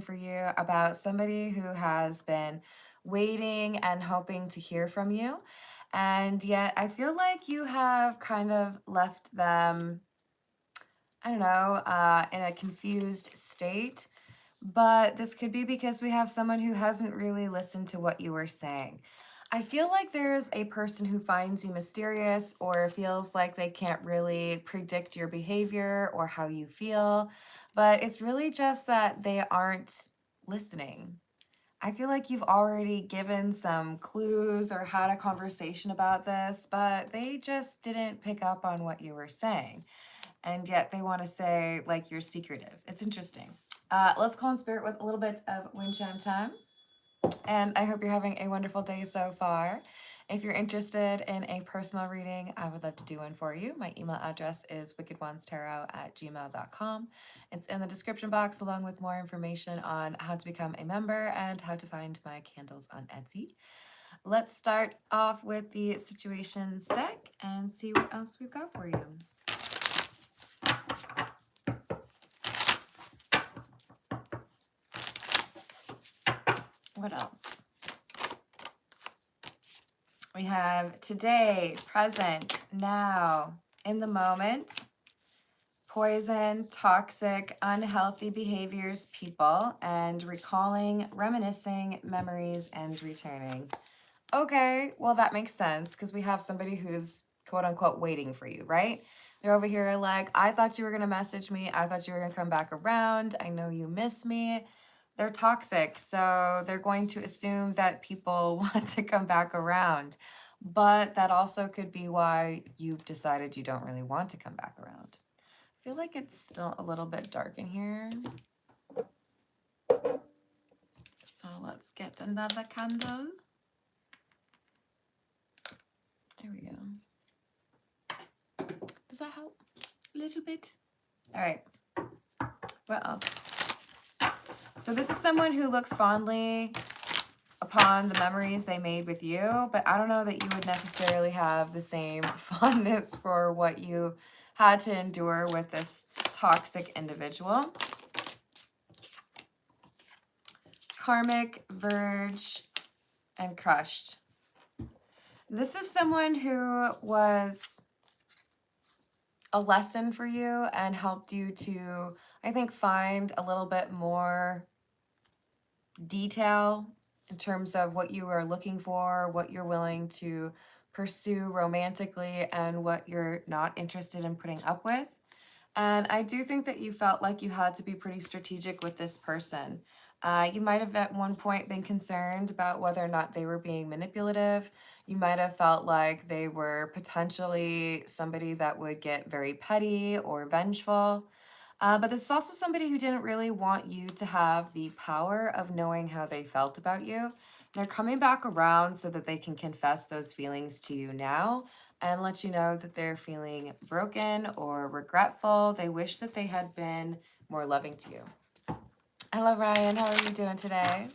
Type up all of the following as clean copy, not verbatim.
For you about somebody who has been waiting and hoping to hear from you. And yet I feel like you have kind of left them, I don't know, in a confused state. But this could be because we have someone who hasn't really listened to what you were saying. I feel like there's a person who finds you mysterious or feels like they can't really predict your behavior or how you feel, but it's really just that they aren't listening. I feel like you've already given some clues or had a conversation about this, but they just didn't pick up on what you were saying. And yet they want to say, like, you're secretive. It's interesting. Let's call in spirit with a little bit of wind chime time. And I hope you're having a wonderful day so far. If you're interested in a personal reading, I would love to do one for you. My email address is wickedonestarot@gmail.com. It's in the description box, along with more information on how to become a member and how to find my candles on Etsy. Let's start off with the situations deck and see what else we've got for you. What else? We have today, present, now, in the moment, poison, toxic, unhealthy behaviors, people, and recalling, reminiscing, memories, and returning. Okay, well, that makes sense because we have somebody who's quote unquote waiting for you, right? They're over here like, I thought you were going to message me. I thought you were going to come back around. I know you miss me. They're toxic, so they're going to assume that people want to come back around. But that also could be why you've decided you don't really want to come back around. I feel like it's still a little bit dark in here. So let's get another candle. There we go. Does that help? A little bit? All right. What else? So this is someone who looks fondly upon the memories they made with you, but I don't know that you would necessarily have the same fondness for what you had to endure with this toxic individual. Karmic, Verge, and Crushed. This is someone who was a lesson for you and helped you to, I think, find a little bit more detail in terms of what you are looking for, what you're willing to pursue romantically, and what you're not interested in putting up with. And I do think that you felt like you had to be pretty strategic with this person. You might have at one point been concerned about whether or not they were being manipulative. You might have felt like they were potentially somebody that would get very petty or vengeful. But this is also somebody who didn't really want you to have the power of knowing how they felt about you. They're coming back around so that they can confess those feelings to you now and let you know that they're feeling broken or regretful. They wish that they had been more loving to you. Hello, Ryan. How are you doing today?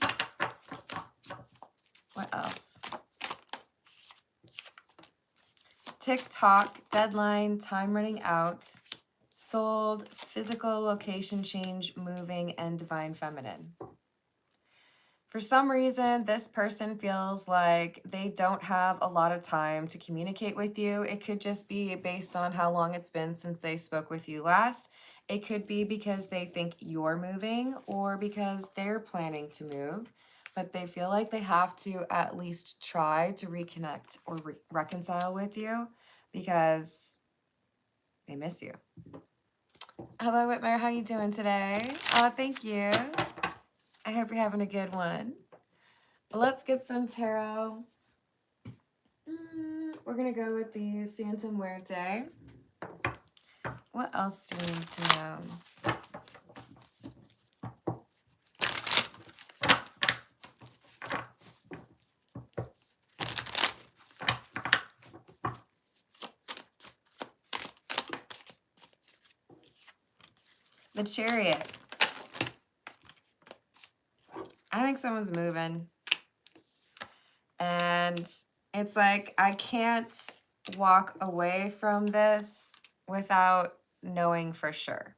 What else? TikTok, deadline, time running out, sold, physical location change, moving, and divine feminine. For some reason, this person feels like they don't have a lot of time to communicate with you. It could just be based on how long it's been since they spoke with you last. It could be because they think you're moving or because they're planning to move, but they feel like they have to at least try to reconnect or reconcile with you because they miss you. Hello, Whitmer. How you doing today? Oh, thank you. I hope you're having a good one. Let's get some tarot. We're going to go with the Santa Muerte. What else do we need to know? The Chariot. I think someone's moving. And it's like, I can't walk away from this without knowing for sure.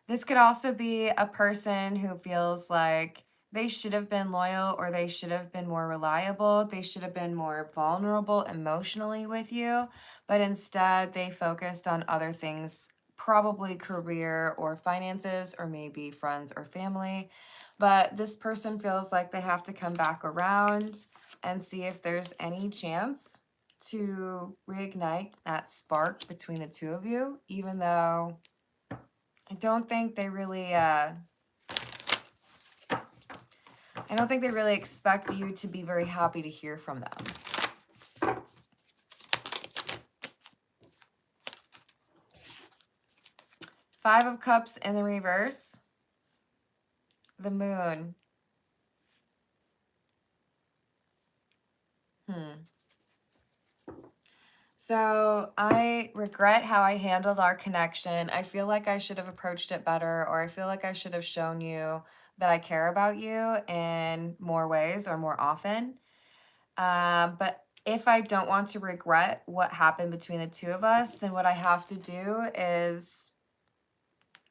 This could also be a person who feels like they should have been loyal or they should have been more reliable. They should have been more vulnerable emotionally with you, but instead they focused on other things, probably career or finances, or maybe friends or family. But this person feels like they have to come back around and see if there's any chance to reignite that spark between the two of you, even though I don't think they really I don't think they really expect you to be very happy to hear from them. Five of Cups in the reverse. The Moon. So I regret how I handled our connection. I feel like I should have approached it better, or I feel like I should have shown you that I care about you in more ways or more often. But if I don't want to regret what happened between the two of us, then what I have to do is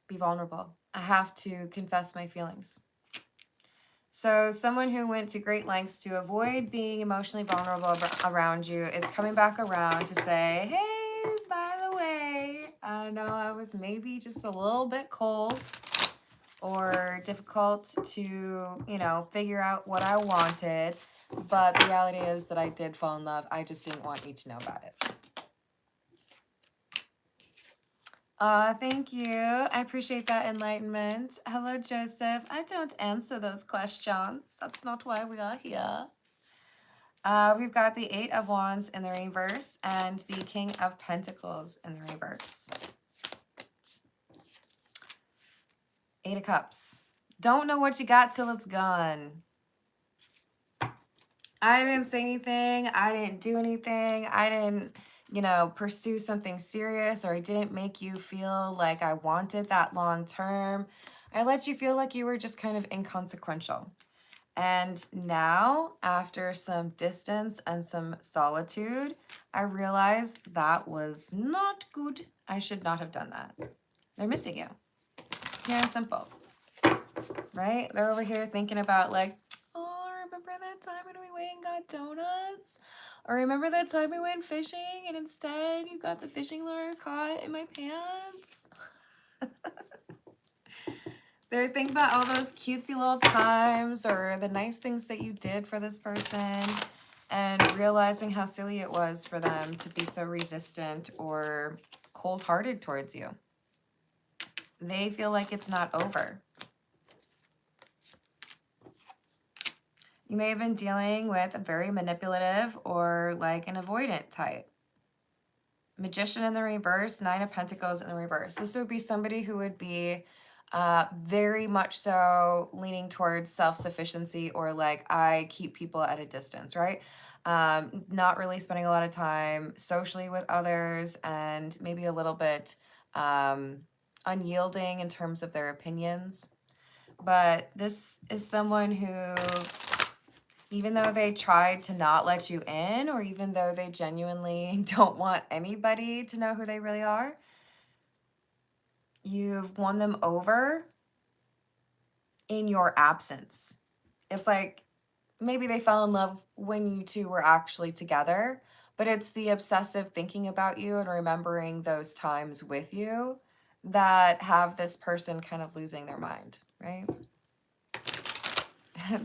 be vulnerable. I have to confess my feelings. So someone who went to great lengths to avoid being emotionally vulnerable around you is coming back around to say, hey, by the way, I know I was maybe just a little bit cold or difficult to, you know, figure out what I wanted. But the reality is that I did fall in love. I just didn't want you to know about it. Thank you. I appreciate that enlightenment. Hello, Joseph. I don't answer those questions. That's not why we are here. We've got the Eight of Wands in the reverse and the King of Pentacles in the reverse. Eight of Cups. Don't know what you got till it's gone. I didn't say anything. I didn't do anything. I didn't, you know, pursue something serious, or I didn't make you feel like I wanted that long term. I let you feel like you were just kind of inconsequential. And now, after some distance and some solitude, I realized that was not good. I should not have done that. They're missing you. Pure and simple. Right? They're over here thinking about like, oh, remember that time when we went and got donuts? Or remember that time we went fishing and instead you got the fishing lure caught in my pants? They're thinking about all those cutesy little times or the nice things that you did for this person and realizing how silly it was for them to be so resistant or cold-hearted towards you. They feel like it's not over. You may have been dealing with a very manipulative or like an avoidant type. Magician in the reverse, Nine of Pentacles in the reverse. This would be somebody who would be very much so leaning towards self-sufficiency, or like I keep people at a distance, right? Not really spending a lot of time socially with others, and maybe a little bit unyielding in terms of their opinions. But this is someone who, even though they tried to not let you in, or even though they genuinely don't want anybody to know who they really are, you've won them over in your absence. It's like maybe they fell in love when you two were actually together, but it's the obsessive thinking about you and remembering those times with you that have this person kind of losing their mind, right?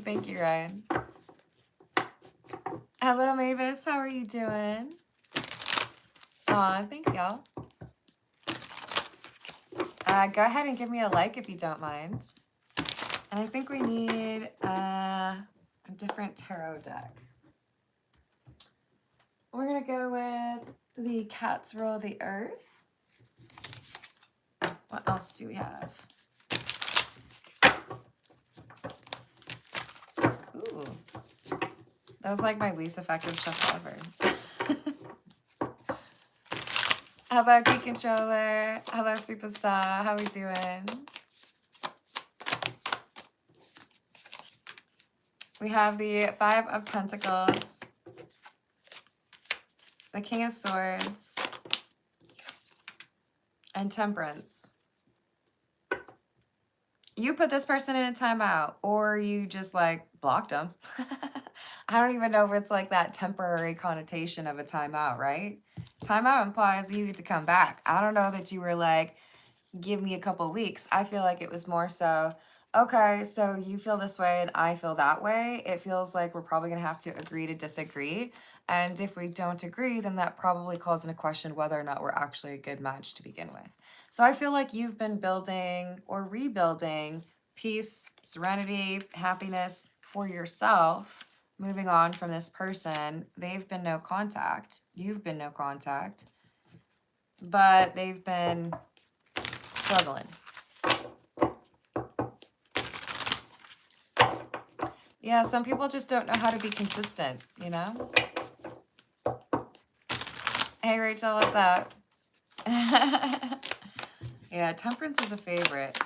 Thank you, Ryan. Hello, Mavis. How are you doing? Aw, thanks, y'all. Go ahead and give me a like if you don't mind. And I think we need a different tarot deck. We're going to go with the Cats Rule the Earth. What else do we have? Ooh. That was like my least effective shuffle ever. Hello, Key Controller. Hello, Superstar. How we doing? We have the Five of Pentacles, the King of Swords, and Temperance. you put this person in a timeout, or you just like blocked them. I don't even know if it's like that temporary connotation of a timeout, right? Timeout implies you get to come back. I don't know that you were like, give me a couple weeks. I feel like it was more so, okay, so you feel this way and I feel that way. It feels like we're probably going to have to agree to disagree. And if we don't agree, then that probably calls into question whether or not we're actually a good match to begin with. So I feel like you've been building or rebuilding peace, serenity, happiness for yourself. Moving on from this person, they've been no contact. You've been no contact, but they've been struggling. Yeah, some people just don't know how to be consistent, you know? Hey, Rachel, what's up? Yeah, temperance is a favorite.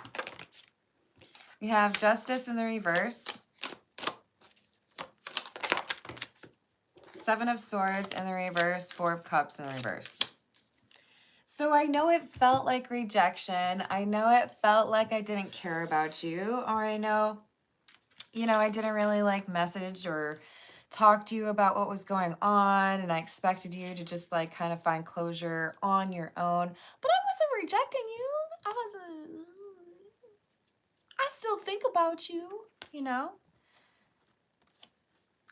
We have justice in the reverse. Seven of Swords in the reverse. Four of Cups in the reverse. So I know it felt like rejection. I know it felt like I didn't care about you. Or I know, I didn't really like message or talk to you about what was going on. And I expected you to just like kind of find closure on your own. But I wasn't rejecting you. I still think about you, you know?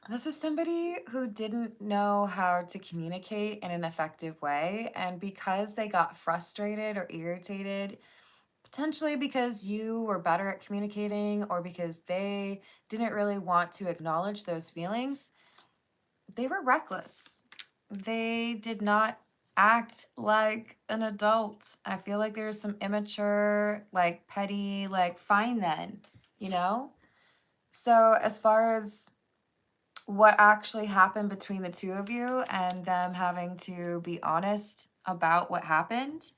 This is somebody who didn't know how to communicate in an effective way. And because they got frustrated or irritated, potentially because you were better at communicating or because they didn't really want to acknowledge those feelings, they were reckless. They did not act like an adult. I feel like there's some immature, like petty, like fine then, you know? So as far as what actually happened between the two of you and them having to be honest about what happened,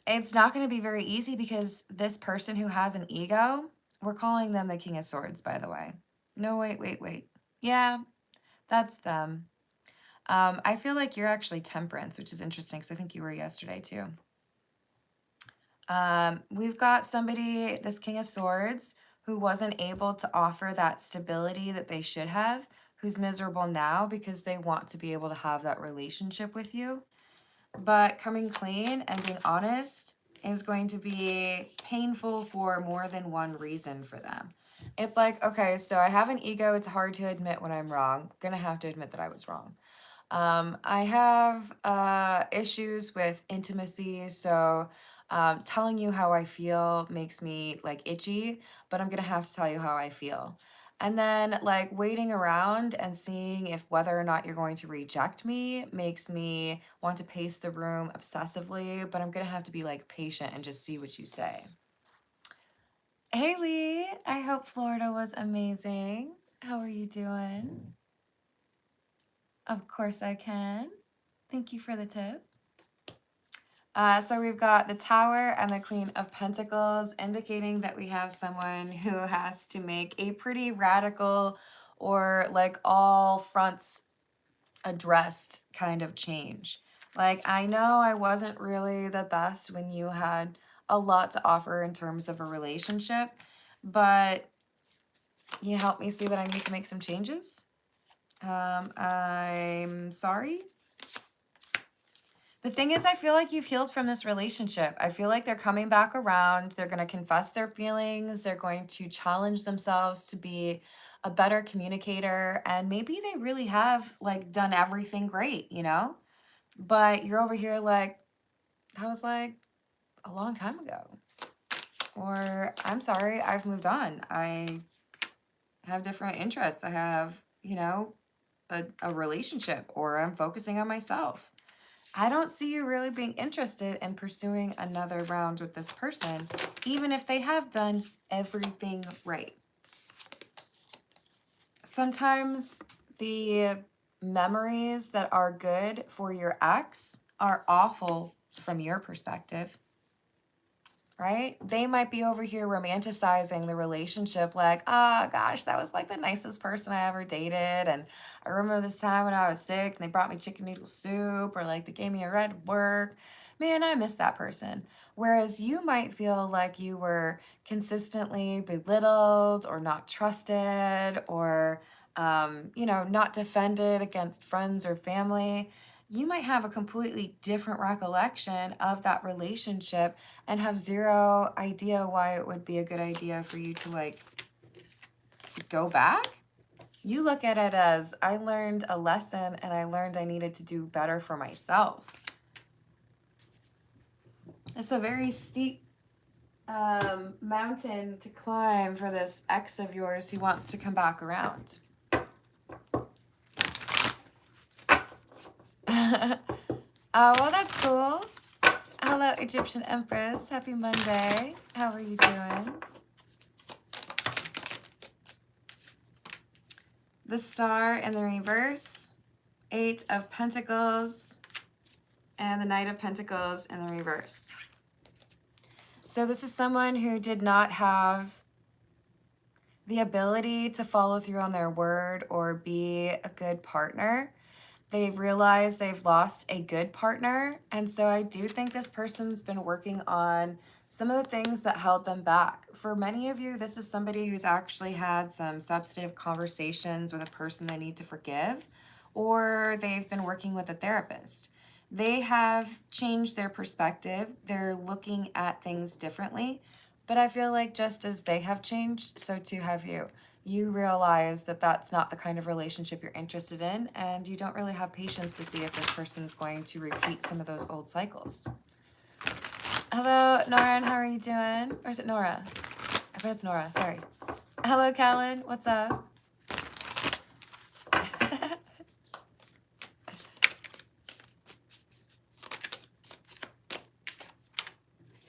it's not going to be very easy because this person who has an ego, we're calling them the King of Swords, by the way. No, wait. Yeah, that's them. I feel like you're actually Temperance, which is interesting because I think you were yesterday too. We've got somebody, this King of Swords, who wasn't able to offer that stability that they should have, who's miserable now because they want to be able to have that relationship with you. But coming clean and being honest is going to be painful for more than one reason for them. It's like, okay, so I have an ego. It's hard to admit when I'm wrong. I'm going to have to admit that I was wrong. I have issues with intimacy, so telling you how I feel makes me like itchy, but I'm gonna have to tell you how I feel. And then like waiting around and seeing if whether or not you're going to reject me makes me want to pace the room obsessively, but I'm gonna have to be like patient and just see what you say. Haley, I hope Florida was amazing. How are you doing? Of course I can. Thank you for the tip. So we've got the Tower and the Queen of Pentacles, indicating that we have someone who has to make a pretty radical or like all fronts addressed kind of change. Like, I know I wasn't really the best when you had a lot to offer in terms of a relationship, but you helped me see that I need to make some changes. I'm sorry. The thing is, I feel like you've healed from this relationship. I feel like they're coming back around. They're going to confess their feelings. They're going to challenge themselves to be a better communicator. And maybe they really have like done everything great, you know? But you're over here like, that was like a long time ago. Or I'm sorry, I've moved on. I have different interests. I have, a relationship, or I'm focusing on myself. I don't see you really being interested in pursuing another round with this person, even if they have done everything right. Sometimes the memories that are good for your ex are awful from your perspective, right? They might be over here romanticizing the relationship like, oh gosh, that was like the nicest person I ever dated. And I remember this time when I was sick and they brought me chicken noodle soup, or like they gave me a ride to work. man, I miss that person. Whereas you might feel like you were consistently belittled or not trusted or, not defended against friends or family. You might have a completely different recollection of that relationship and have zero idea why it would be a good idea for you to like go back. You look at it as I learned a lesson and I learned I needed to do better for myself. It's a very steep mountain to climb for this ex of yours who wants to come back around. Well, that's cool. Hello, Egyptian Empress. Happy Monday. How are you doing? The Star in the reverse, 8 of Pentacles, and the Knight of Pentacles in the reverse. So this is someone who did not have the ability to follow through on their word or be a good partner. They've realized they've lost a good partner. And so I do think this person's been working on some of the things that held them back. For many of you, this is somebody who's actually had some substantive conversations with a person they need to forgive, or they've been working with a therapist. They have changed their perspective. They're looking at things differently. But I feel like just as they have changed, so too have you. You realize that that's not the kind of relationship you're interested in, and you don't really have patience to see if this person's going to repeat some of those old cycles. Hello, Nora, how are you doing? Or is it Nora? I bet it's Nora, sorry. Hello, Callan, what's up?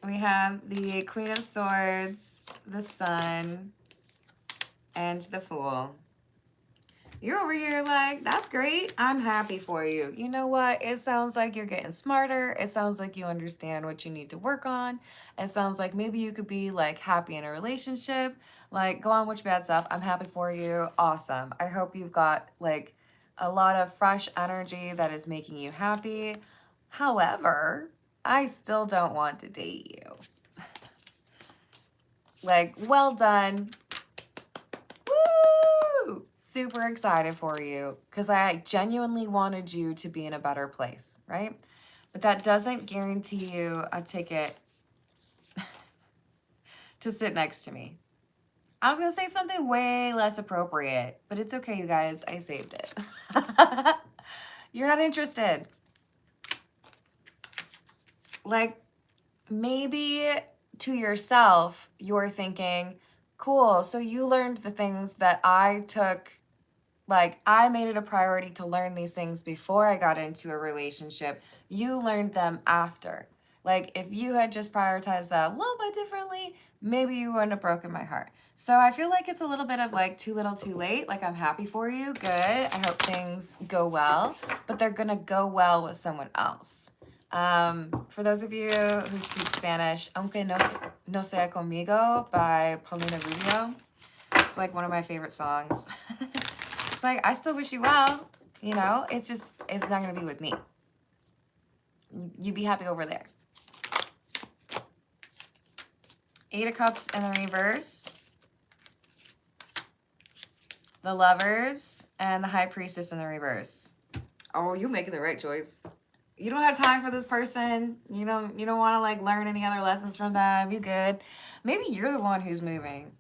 We have the Queen of Swords, the Sun, and the Fool. You're over here like, that's great. I'm happy for you. You know what? It sounds like you're getting smarter. It sounds like you understand what you need to work on. It sounds like maybe you could be like happy in a relationship. Like, go on with your bad stuff. I'm happy for you. Awesome. I hope you've got like a lot of fresh energy that is making you happy. However, I still don't want to date you. Like, well done. Woo! Super excited for you because I genuinely wanted you to be in a better place, right? But that doesn't guarantee you a ticket to sit next to me. I was going to say something way less appropriate, but it's okay, you guys. I saved it. You're not interested. Like, maybe to yourself, you're thinking, cool, so you learned the things that I took, like, I made it a priority to learn these things before I got into a relationship. You learned them after. Like, if you had just prioritized that a little bit differently, maybe you wouldn't have broken my heart. So I feel like it's a little bit of like too little too late. Like, I'm happy for you. Good. I hope things go well, but they're going to go well with someone else. For those of you who speak Spanish, Aunque no sea conmigo by Paulina Rubio. It's like one of my favorite songs. It's like, I still wish you well, you know? It's just, it's not going to be with me. You be happy over there. 8 of Cups in the reverse. The Lovers and the High Priestess in the reverse. Oh, you're making the right choice. You don't have time for this person. You don't want to like learn any other lessons from them. You good. Maybe you're the one who's moving.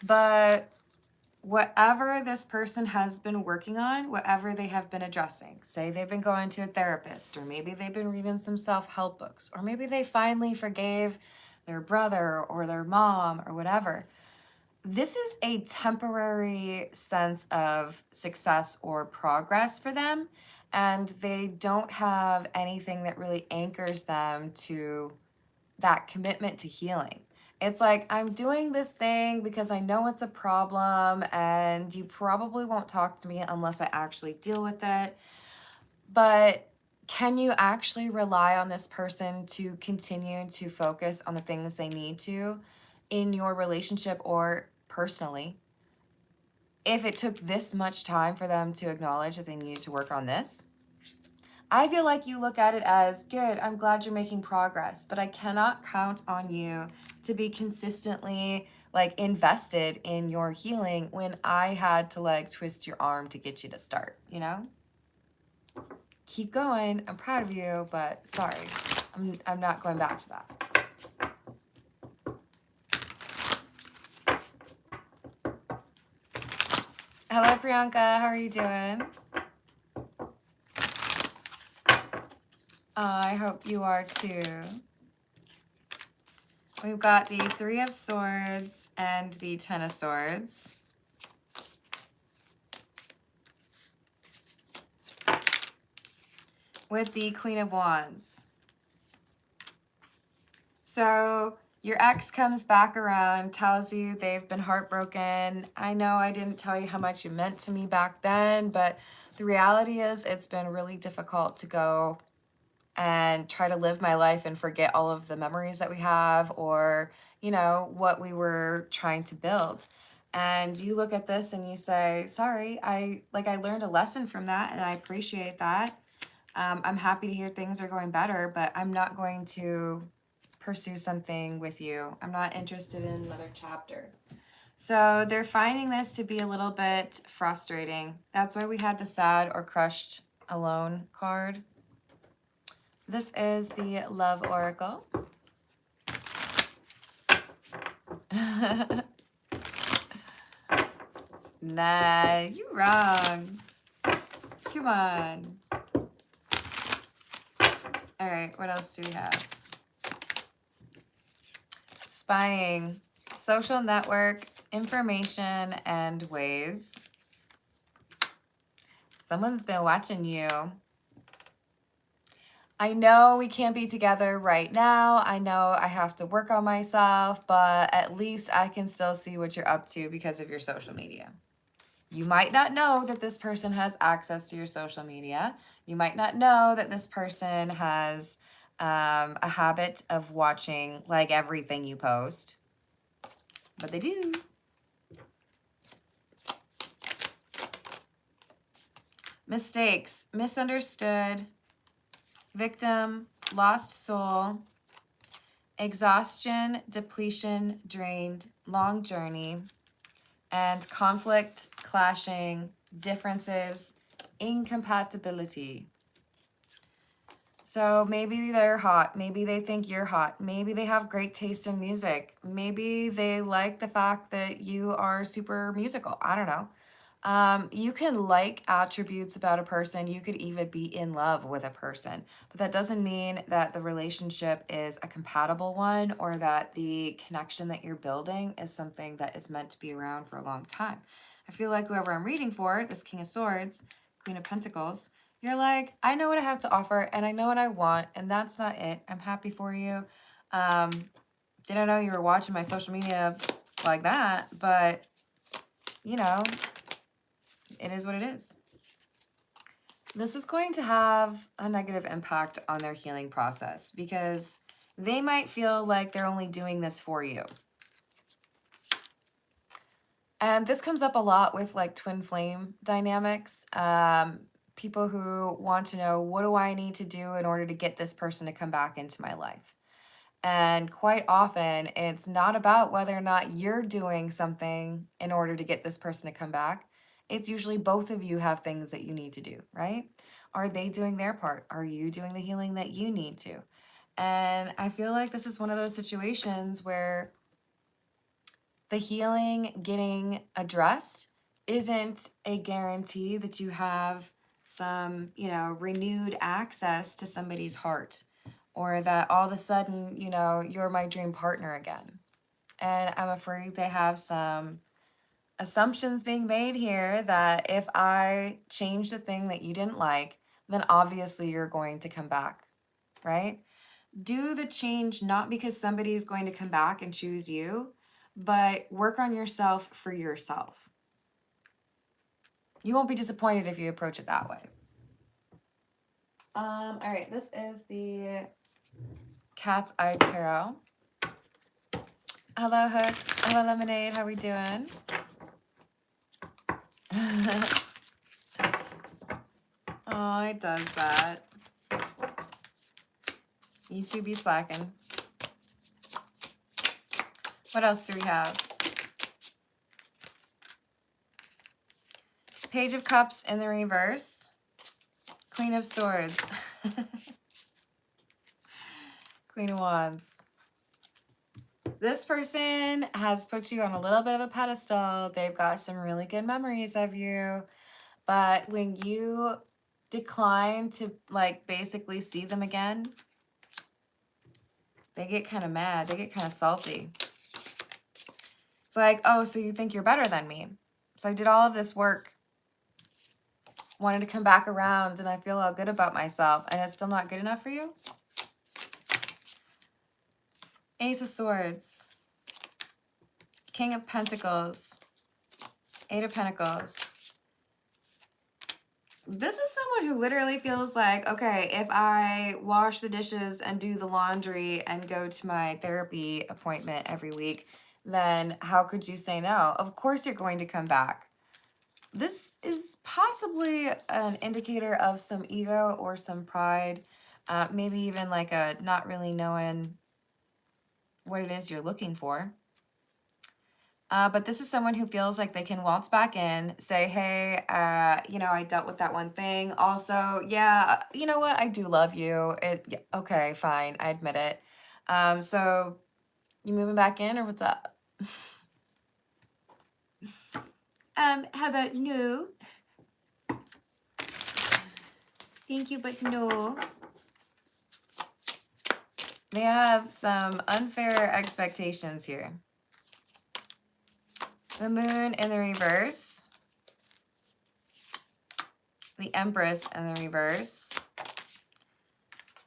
But whatever this person has been working on, whatever they have been addressing, say they've been going to a therapist, or maybe they've been reading some self-help books, or maybe they finally forgave their brother or their mom or whatever. This is a temporary sense of success or progress for them, and they don't have anything that really anchors them to that commitment to healing. It's like, I'm doing this thing because I know it's a problem, and you probably won't talk to me unless I actually deal with it. But can you actually rely on this person to continue to focus on the things they need to in your relationship or personally? If it took this much time for them to acknowledge that they needed to work on this, I feel like you look at it as, good, I'm glad you're making progress, but I cannot count on you to be consistently like invested in your healing when I had to like twist your arm to get you to start, you know? Keep going. I'm proud of you, but sorry, I'm not going back to that. Hello, Priyanka. How are you doing? I hope you are too. We've got the Three of Swords and the Ten of Swords. With the Queen of Wands. So your ex comes back around, tells you they've been heartbroken. I know I didn't tell you how much you meant to me back then, but the reality is it's been really difficult to go and try to live my life and forget all of the memories that we have, or, you know, what we were trying to build. And you look at this and you say, sorry, I learned a lesson from that and I appreciate that. I'm happy to hear things are going better, but I'm not going to pursue something with you. I'm not interested in another chapter. So they're finding this to be a little bit frustrating. That's why we had the sad or crushed alone card. This is the Love Oracle. Nah, you're wrong. Come on. All right, what else do we have? Spying, social network, information, and ways. Someone's been watching you. I know we can't be together right now. I know I have to work on myself, but at least I can still see what you're up to because of your social media. You might not know that this person has access to your social media. You might not know that this person has a habit of watching like everything you post, but they do. Mistakes, misunderstood, victim, lost soul, exhaustion, depletion, drained, long journey, and conflict, clashing, differences, incompatibility. So maybe they're hot. Maybe they think you're hot. Maybe they have great taste in music. Maybe they like the fact that you are super musical. I don't know. You can like attributes about a person. You could even be in love with a person, but that doesn't mean that the relationship is a compatible one or that the connection that you're building is something that is meant to be around for a long time. I feel like whoever I'm reading for, this King of Swords, Queen of Pentacles, you're like, I know what I have to offer and I know what I want, and that's not it. I'm happy for you. Didn't know you were watching my social media like that, but you know, it is what it is. This is going to have a negative impact on their healing process because they might feel like they're only doing this for you. And this comes up a lot with like twin flame dynamics. People who want to know, what do I need to do in order to get this person to come back into my life? And quite often, it's not about whether or not you're doing something in order to get this person to come back. It's usually both of you have things that you need to do, right? Are they doing their part? Are you doing the healing that you need to? And I feel like this is one of those situations where the healing getting addressed isn't a guarantee that you have some, you know, renewed access to somebody's heart, or that all of a sudden, you know, you're my dream partner again. And I'm afraid they have some assumptions being made here that if I change the thing that you didn't like, then obviously you're going to come back, right? Do the change not because somebody is going to come back and choose you, but work on yourself for yourself. You won't be disappointed if you approach it that way. All right, this is the Cat's Eye Tarot. Hello, Hooks. Hello, Lemonade. How we doing? Oh, it does that. You two be slacking. What else do we have? Page of Cups in the reverse. Queen of Swords. Queen of Wands. This person has put you on a little bit of a pedestal. They've got some really good memories of you. But when you decline to, like, basically see them again, they get kind of mad. They get kind of salty. It's like, oh, so you think you're better than me. So I did all of this work, wanted to come back around, and I feel all good about myself, and it's still not good enough for you? Ace of Swords. King of Pentacles. Eight of Pentacles. This is someone who literally feels like, okay, if I wash the dishes and do the laundry and go to my therapy appointment every week, then how could you say no? Of course you're going to come back. This is possibly an indicator of some ego or some pride, maybe even like a not really knowing what it is you're looking for. But this is someone who feels like they can waltz back in, say, hey, you know, I dealt with that one thing. Also, yeah, you know what? I do love you. Yeah, okay, fine. I admit it. So you moving back in or what's up? How about no? Thank you, but no. They have some unfair expectations here. The Moon in the reverse. The Empress in the reverse.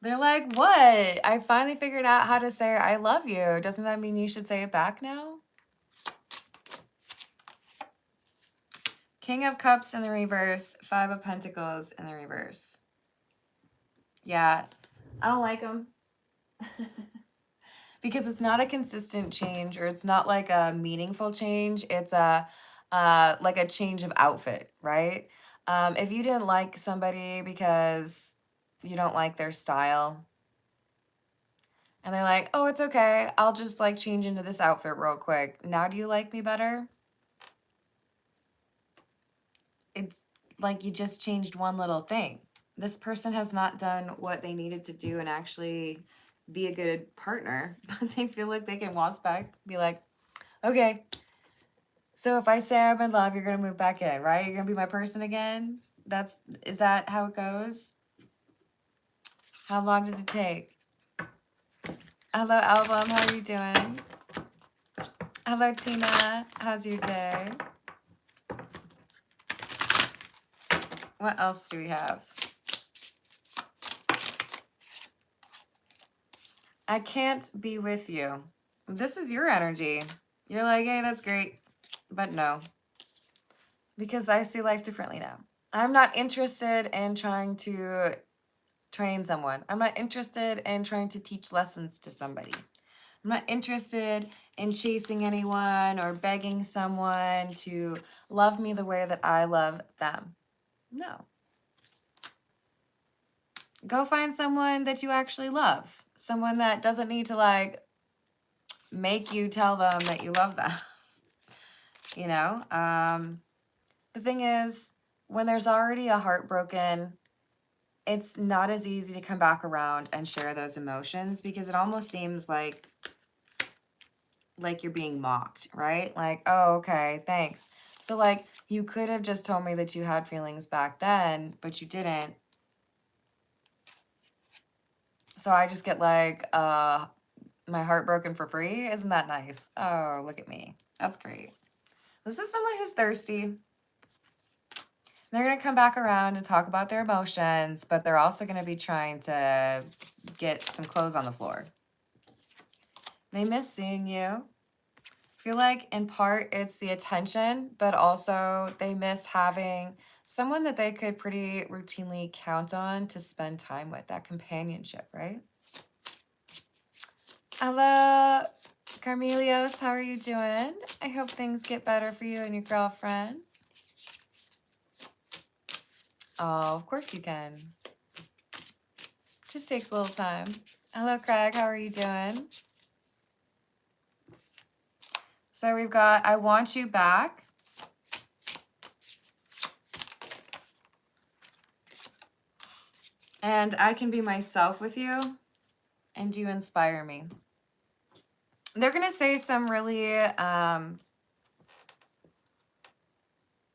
They're like, what? I finally figured out how to say I love you. Doesn't that mean you should say it back now? King of Cups in the reverse. Five of Pentacles in the reverse. Yeah, I don't like them. Because it's not a consistent change, or it's not like a meaningful change. It's a like a change of outfit, right? If you didn't like somebody because you don't like their style, and they're like, oh, it's okay, I'll just like change into this outfit real quick. Now do you like me better? It's like you just changed one little thing. This person has not done what they needed to do and actually be a good partner, but they feel like they can waltz back, be like, okay, so if I say I'm in love, you're going to move back in, right? You're going to be my person again? Is that how it goes? How long does it take? Hello, Album. How are you doing? Hello, Tina. How's your day? What else do we have? I can't be with you. This is your energy. You're like, hey, that's great. But no. Because I see life differently now. I'm not interested in trying to train someone. I'm not interested in trying to teach lessons to somebody. I'm not interested in chasing anyone or begging someone to love me the way that I love them. No. Go find someone that you actually love. Someone that doesn't need to like make you tell them that you love them. You know? The thing is, when there's already a heart broken, it's not as easy to come back around and share those emotions, because it almost seems like you're being mocked, right? Like, oh, okay, thanks. So like, you could have just told me that you had feelings back then, but you didn't. So I just get like, my heart broken for free? Isn't that nice? Oh, look at me. That's great. This is someone who's thirsty. They're going to come back around and talk about their emotions, but they're also going to be trying to get some clothes on the floor. They miss seeing you. I feel like in part it's the attention, but also they miss having someone that they could pretty routinely count on to spend time with, that companionship, right? Hello, Carmelios. How are you doing? I hope things get better for you and your girlfriend. Oh, of course you can. Just takes a little time. Hello, Craig. How are you doing? So we've got I want you back. And I can be myself with you. And you inspire me. They're going to say some really,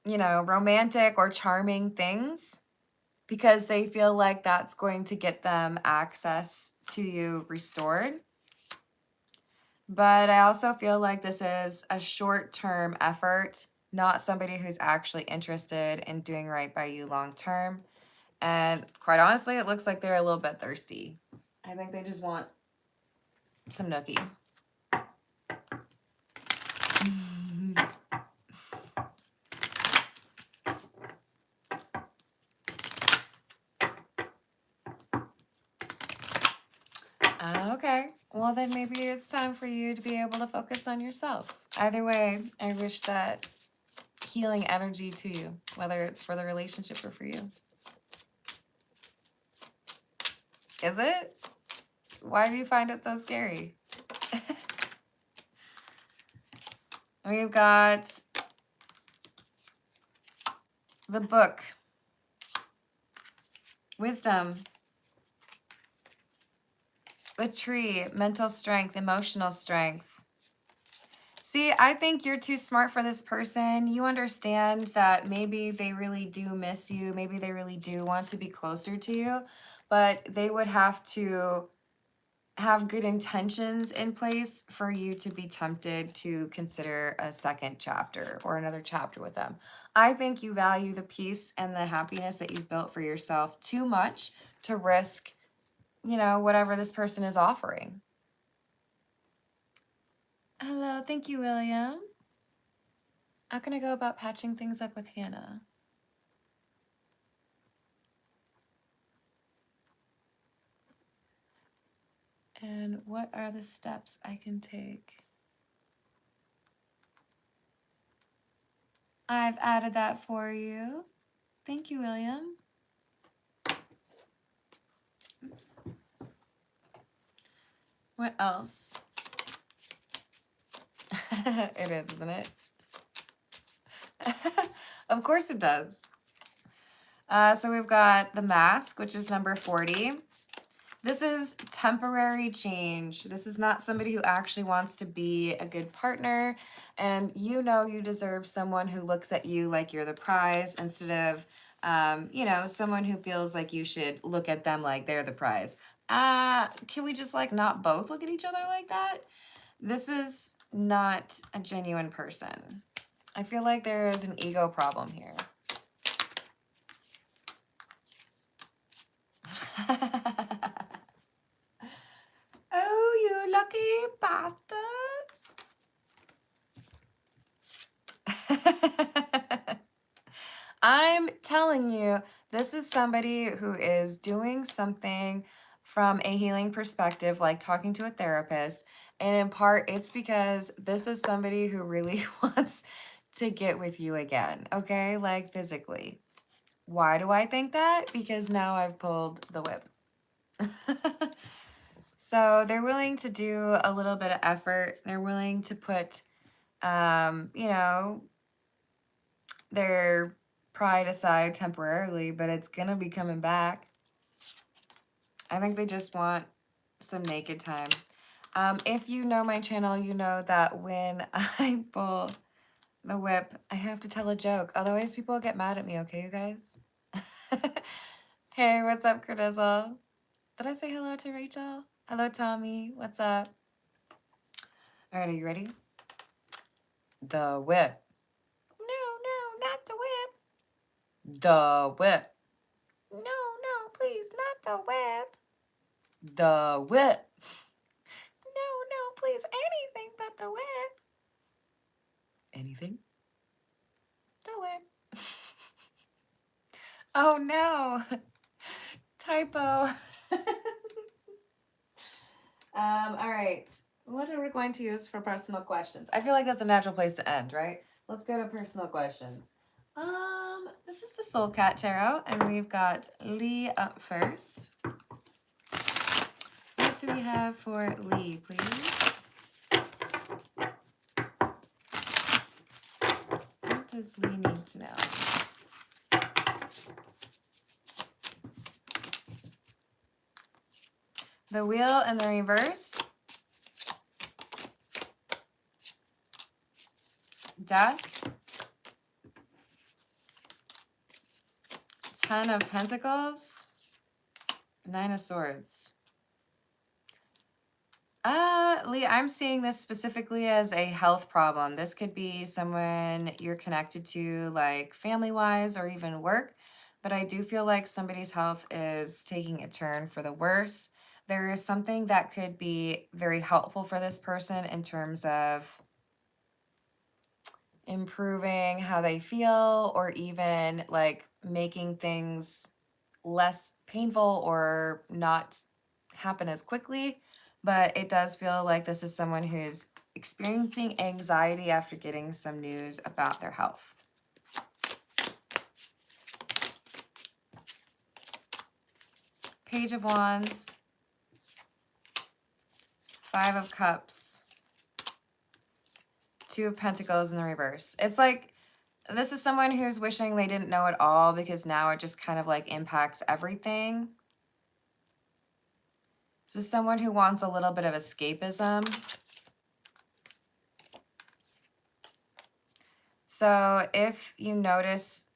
you know, romantic or charming things because they feel like that's going to get them access to you restored. But I also feel like this is a short-term effort, not somebody who's actually interested in doing right by you long-term. And quite honestly, it looks like they're a little bit thirsty. I think they just want some nookie. Okay. Well, then maybe it's time for you to be able to focus on yourself. Either way, I wish that healing energy to you, whether it's for the relationship or for you. Is it? Why do you find it so scary? We've got the book, wisdom, the tree, mental strength, emotional strength. See, I think you're too smart for this person. You understand that maybe they really do miss you. Maybe they really do want to be closer to you, but they would have to have good intentions in place for you to be tempted to consider a second chapter or another chapter with them. I think you value the peace and the happiness that you've built for yourself too much to risk, you know, whatever this person is offering. Hello, thank you, William. How can I go about patching things up with Hannah? And what are the steps I can take? I've added that for you. Thank you, William. Oops. What else? It is, isn't it? Of course it does. So we've got the mask, which is number 40. This is temporary change. This is not somebody who actually wants to be a good partner. And you know you deserve someone who looks at you like you're the prize instead of, you know, someone who feels like you should look at them like they're the prize. Can we just like not both look at each other like that? This is not a genuine person. I feel like there is an ego problem here. Oh, you lucky bastards. I'm telling you, this is somebody who is doing something from a healing perspective, like talking to a therapist. And in part, it's because this is somebody who really wants to get with you again, okay? Like physically. Why do I think that? Because now I've pulled the whip. So they're willing to do a little bit of effort. They're willing to put, you know, their pride aside temporarily, but it's going to be coming back. I think they just want some naked time. If you know my channel, you know that when I pull the whip, I have to tell a joke. Otherwise, people get mad at me, okay, you guys? Hey, what's up, Cardizzle? Did I say hello to Rachel? Hello, Tommy. What's up? All right, are you ready? The whip. No, not the whip. The whip. No, please, not the whip. The whip. No, please, anything but the whip. Anything? The whip. Oh no. Typo. All right. What are we going to use for personal questions? I feel like that's a natural place to end, right? Let's go to personal questions. This is the Soul Cat Tarot, and we've got Lee up first. We've What do we have for Lee, please? What does Lee need to know? The Wheel in the reverse. Death. 10 of Pentacles. 9 of Swords. Lee, I'm seeing this specifically as a health problem. This could be someone you're connected to, like family-wise or even work. But I do feel like somebody's health is taking a turn for the worse. There is something that could be very helpful for this person in terms of improving how they feel, or even like making things less painful or not happen as quickly. But it does feel like this is someone who's experiencing anxiety after getting some news about their health. Page of Wands, 5 of Cups, 2 of Pentacles in the reverse. It's like this is someone who's wishing they didn't know it all, because now it just kind of like impacts everything. This is someone who wants a little bit of escapism. So if you notice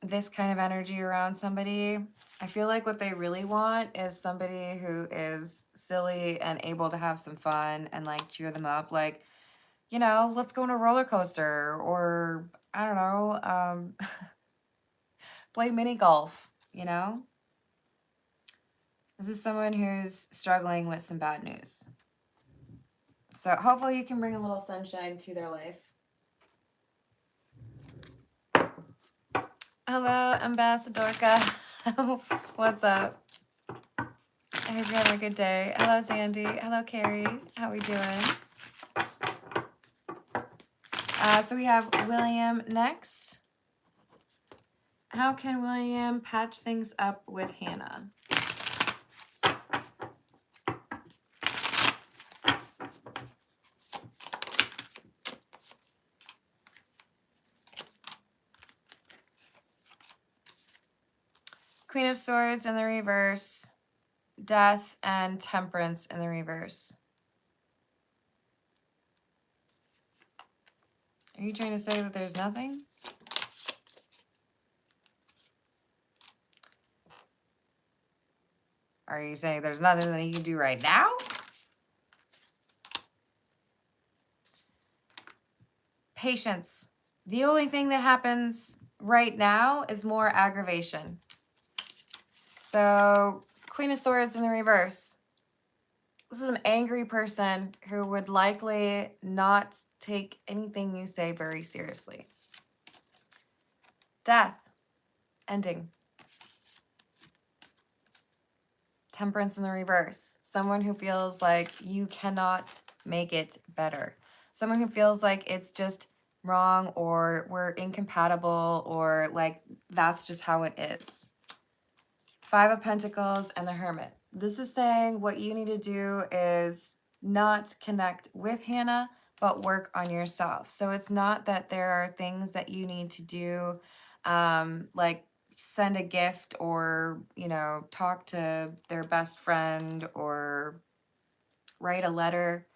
this kind of energy around somebody, I feel like what they really want is somebody who is silly and able to have some fun and like cheer them up. Like, you know, let's go on a roller coaster, or I don't know, play mini golf, you know? This is someone who's struggling with some bad news. So hopefully you can bring a little sunshine to their life. Hello, Ambassadorka. What's up? I hope you're having a good day. Hello, Sandy. Hello, Carrie. How are we doing? So we have William next. How can William patch things up with Hannah? Queen of Swords in the reverse. Death and Temperance in the reverse. Are you trying to say that there's nothing? Are you saying there's nothing that he can do right now? Patience. The only thing that happens right now is more aggravation. So, Queen of Swords in the reverse. This is an angry person who would likely not take anything you say very seriously. Death. Ending. Temperance in the reverse. Someone who feels like you cannot make it better. Someone who feels like it's just wrong, or we're incompatible, or like that's just how it is. 5 of Pentacles and the Hermit. This is saying what you need to do is not connect with Hannah, but work on yourself. So it's not that there are things that you need to do, like send a gift, or, you know, talk to their best friend, or write a letter.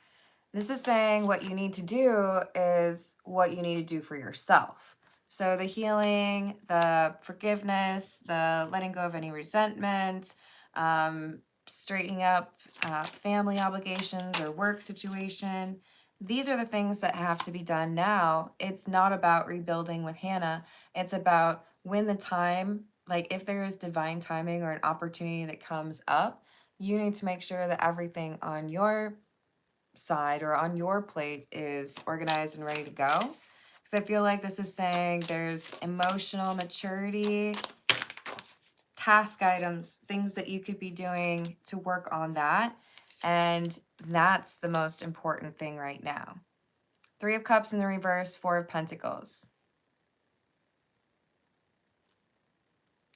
This is saying what you need to do is what you need to do for yourself. So the healing, the forgiveness, the letting go of any resentment, straightening up family obligations or work situation. These are the things that have to be done now. It's not about rebuilding with Hannah. It's about when the time, like if there is divine timing or an opportunity that comes up, you need to make sure that everything on your side or on your plate is organized and ready to go. Because I feel like this is saying there's emotional maturity, task items, things that you could be doing to work on that. And that's the most important thing right now. 3 of Cups in the reverse, 4 of Pentacles.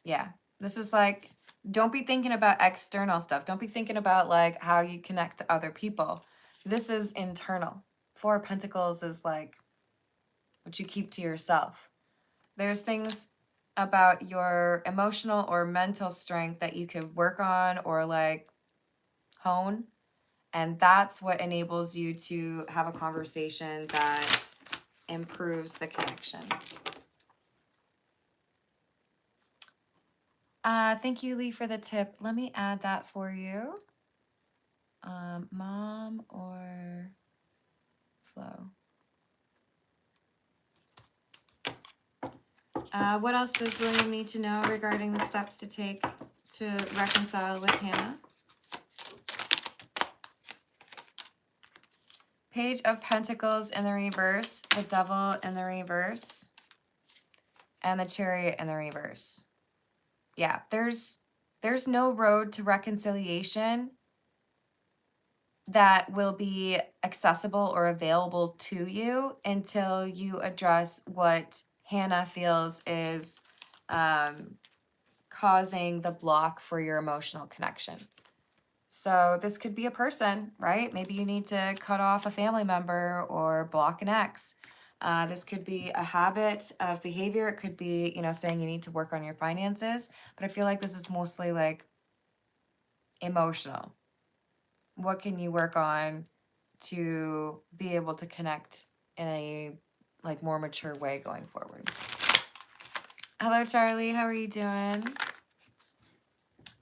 Yeah, this is like Don't be thinking about external stuff. Don't be thinking about like how you connect to other people. This is internal. Four of Pentacles is like what you keep to yourself. There's things about your emotional or mental strength that you could work on or like hone. And that's what enables you to have a conversation that improves the connection. Thank you, Lee, for the tip. Let me add that for you. Mom or Flo? What else does William need to know regarding the steps to take to reconcile with Hannah? Page of Pentacles in the reverse, the Devil in the reverse, and the Chariot in the reverse. Yeah, there's no road to reconciliation that will be accessible or available to you until you address what Hannah feels is causing the block for your emotional connection. So this could be a person, right? Maybe you need to cut off a family member or block an ex. This could be a habit of behavior. It could be, you know, saying you need to work on your finances. But I feel like this is mostly like emotional. What can you work on to be able to connect in a like more mature way going forward? Hello, Charlie. How are you doing?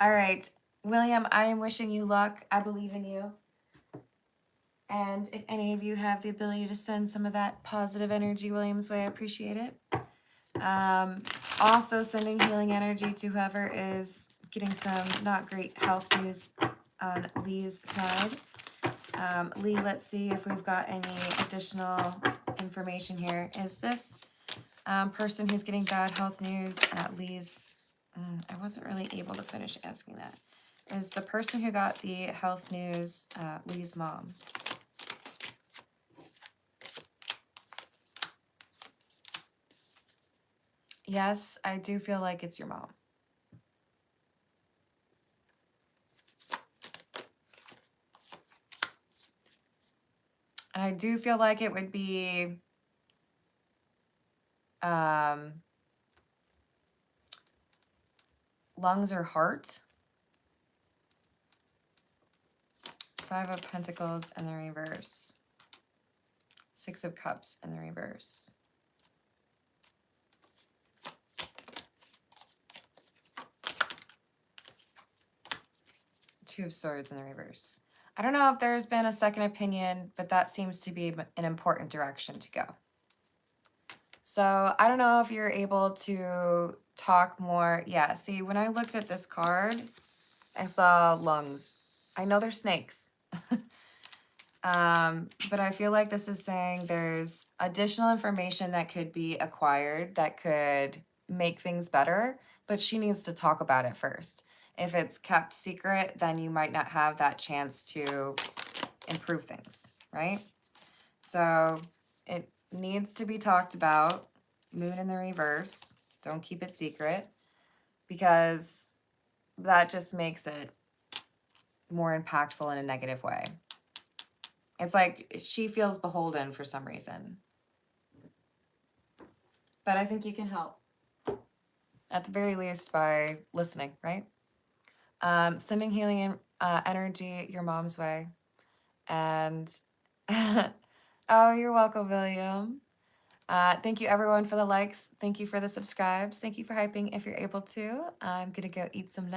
All right. William, I am wishing you luck. I believe in you. And if any of you have the ability to send some of that positive energy William's way, I appreciate it. Also sending healing energy to whoever is getting some not great health news on Lee's side. Lee, let's see if we've got any additional information here. Is this person who's getting bad health news at Lee's? I wasn't really able to finish asking that. Is the person who got the health news Lee's mom? Yes, I do feel like it's your mom. And I do feel like it would be lungs or heart. 5 of Pentacles in the reverse. 6 of Cups in the reverse. 2 of Swords in the reverse. I don't know if there's been a second opinion, but that seems to be an important direction to go. So I don't know if you're able to talk more. Yeah, see, when I looked at this card, I saw lungs. I know they're snakes. But I feel like this is saying there's additional information that could be acquired that could make things better, but she needs to talk about it first. If it's kept secret, then you might not have that chance to improve things, right? So it needs to be talked about. Moon in the reverse. Don't keep it secret, because that just makes it more impactful in a negative way. It's like she feels beholden for some reason. But I think you can help. At the very least by listening, right? Sending healing energy your mom's way. And oh, you're welcome, William. Thank you everyone for the likes. Thank you for the subscribes. Thank you for hyping if you're able to. I'm gonna go eat some lunch.